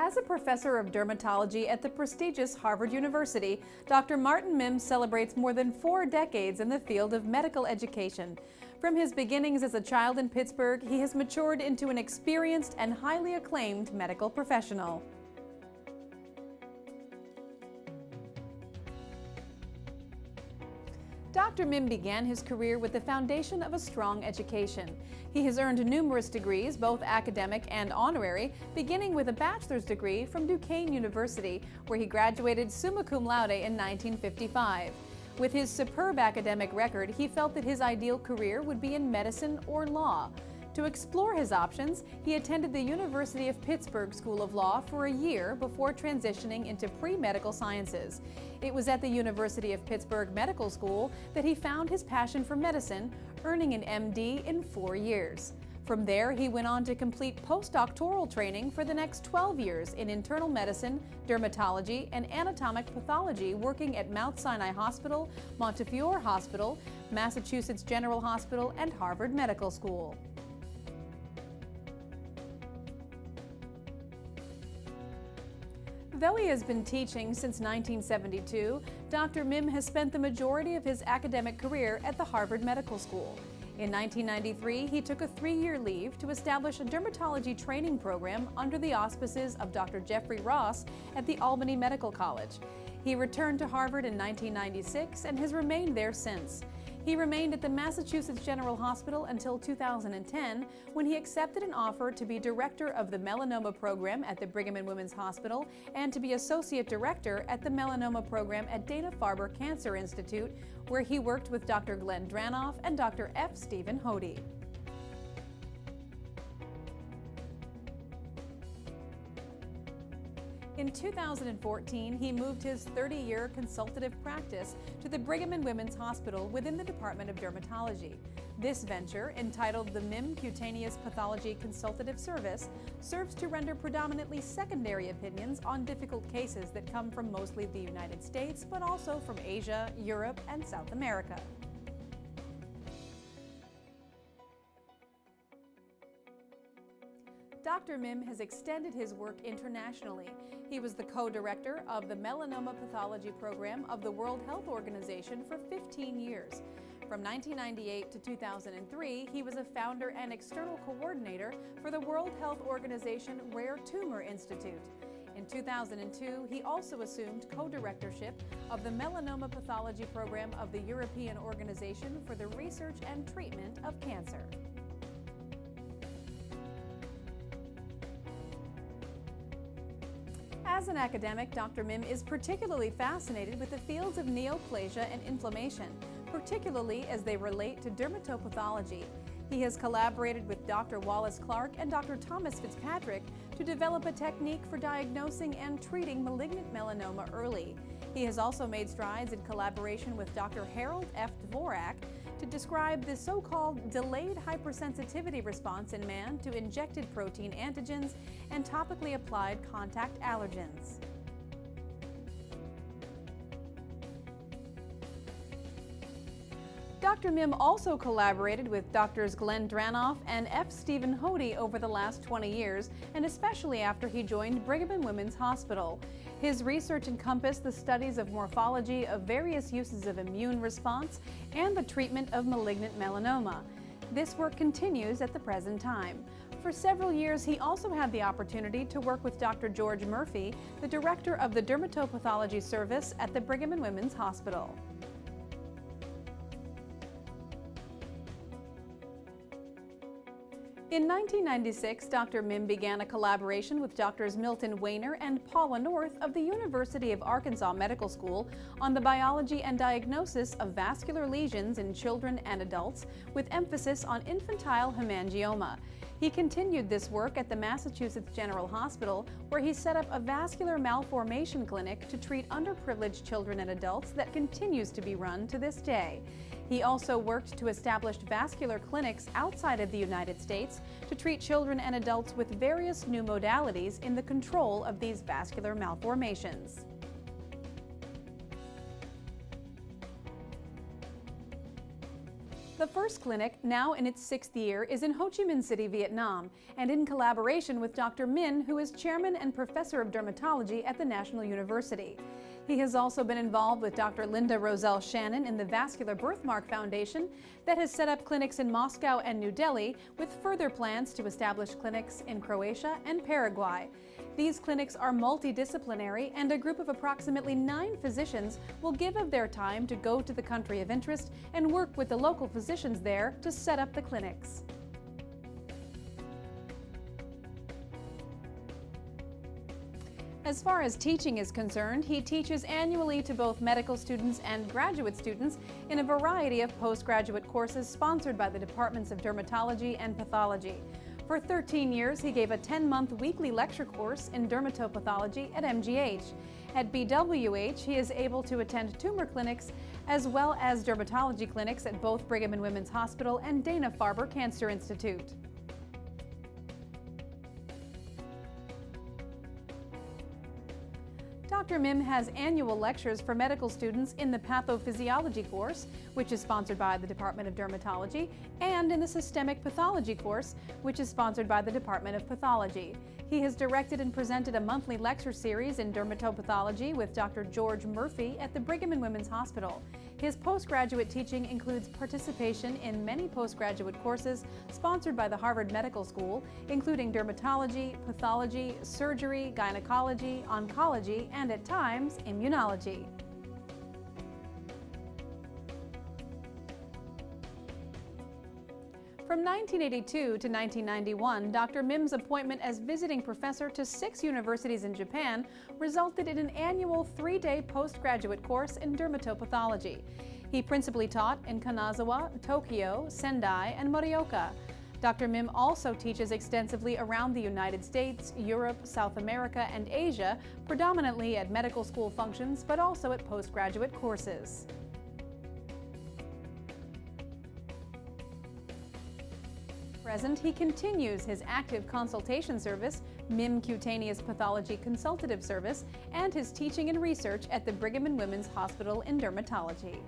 As a professor of dermatology at the prestigious Harvard University, Dr. Martin Mihm celebrates more than 4 decades in the field of medical education. From his beginnings as a child in Pittsburgh, he has matured into an experienced and highly acclaimed medical professional. Dr. Mihm began his career with the foundation of a strong education. He has earned numerous degrees, both academic and honorary, beginning with a bachelor's degree from Duquesne University, where he graduated summa cum laude in 1955. With his superb academic record, he felt that his ideal career would be in medicine or law. To explore his options, he attended the University of Pittsburgh School of Law for a year before transitioning into pre-medical sciences. It was at the University of Pittsburgh Medical School that he found his passion for medicine, earning an MD in 4 years. From there, he went on to complete postdoctoral training for the next 12 years in internal medicine, dermatology, and anatomic pathology, working at Mount Sinai Hospital, Montefiore Hospital, Massachusetts General Hospital, and Harvard Medical School. Though he has been teaching since 1972, Dr. Mihm has spent the majority of his academic career at the Harvard Medical School. In 1993, he took a 3-year leave to establish a dermatology training program under the auspices of Dr. Jeffrey Ross at the Albany Medical College. He returned to Harvard in 1996 and has remained there since. He remained at the Massachusetts General Hospital until 2010, when he accepted an offer to be director of the melanoma program at the Brigham and Women's Hospital and to be associate director at the melanoma program at Dana-Farber Cancer Institute, where he worked with Dr. Glenn Dranoff and Dr. F. Stephen Hody. In 2014, he moved his 30-year consultative practice to the Brigham and Women's Hospital within the Department of Dermatology. This venture, entitled the Mihm Cutaneous Pathology Consultative Service, serves to render predominantly secondary opinions on difficult cases that come from mostly the United States, but also from Asia, Europe, and South America. Dr. Mihm has extended his work internationally. He was the co-director of the Melanoma Pathology Program of the World Health Organization for 15 years. From 1998 to 2003, he was a founder and external coordinator for the World Health Organization Rare Tumor Institute. In 2002, he also assumed co-directorship of the Melanoma Pathology Program of the European Organization for the Research and Treatment of Cancer. As an academic, Dr. Mihm is particularly fascinated with the fields of neoplasia and inflammation, particularly as they relate to dermatopathology. He has collaborated with Dr. Wallace Clark and Dr. Thomas Fitzpatrick to develop a technique for diagnosing and treating malignant melanoma early. He has also made strides in collaboration with Dr. Harold F. Dvorak to describe the so-called delayed hypersensitivity response in man to injected protein antigens and topically applied contact allergens. Dr. Mihm also collaborated with Drs. Glenn Dranoff and F. Stephen Hody over the last 20 years, and especially after he joined Brigham and Women's Hospital. His research encompassed the studies of morphology of various uses of immune response and the treatment of malignant melanoma. This work continues at the present time. For several years, he also had the opportunity to work with Dr. George Murphy, the director of the Dermatopathology Service at the Brigham and Women's Hospital. In 1996, Dr. Mihm began a collaboration with Drs. Milton Weiner and Paula North of the University of Arkansas Medical School on the biology and diagnosis of vascular lesions in children and adults, with emphasis on infantile hemangioma. He continued this work at the Massachusetts General Hospital, where he set up a vascular malformation clinic to treat underprivileged children and adults that continues to be run to this day. He also worked to establish vascular clinics outside of the United States to treat children and adults with various new modalities in the control of these vascular malformations. The first clinic, now in its 6th year, is in Ho Chi Minh City, Vietnam, and in collaboration with Dr. Mihm, who is chairman and professor of dermatology at the National University. He has also been involved with Dr. Linda Roselle Shannon in the Vascular Birthmark Foundation that has set up clinics in Moscow and New Delhi, with further plans to establish clinics in Croatia and Paraguay. These clinics are multidisciplinary, and a group of approximately 9 physicians will give of their time to go to the country of interest and work with the local physicians there to set up the clinics. As far as teaching is concerned, he teaches annually to both medical students and graduate students in a variety of postgraduate courses sponsored by the Departments of Dermatology and Pathology. For 13 years, he gave a 10-month weekly lecture course in dermatopathology at MGH. At BWH, he is able to attend tumor clinics as well as dermatology clinics at both Brigham and Women's Hospital and Dana-Farber Cancer Institute. Dr. Mihm has annual lectures for medical students in the Pathophysiology course, which is sponsored by the Department of Dermatology, and in the Systemic Pathology course, which is sponsored by the Department of Pathology. He has directed and presented a monthly lecture series in dermatopathology with Dr. George Murphy at the Brigham and Women's Hospital. His postgraduate teaching includes participation in many postgraduate courses sponsored by the Harvard Medical School, including dermatology, pathology, surgery, gynecology, oncology, and at times, immunology. From 1982 to 1991, Dr. Mihm's appointment as visiting professor to 6 universities in Japan resulted in an annual 3-day postgraduate course in dermatopathology. He principally taught in Kanazawa, Tokyo, Sendai, and Morioka. Dr. Mihm also teaches extensively around the United States, Europe, South America, and Asia, predominantly at medical school functions, but also at postgraduate courses. Present, he continues his active consultation service, Mihm Cutaneous Pathology Consultative Service, and his teaching and research at the Brigham and Women's Hospital in Dermatology.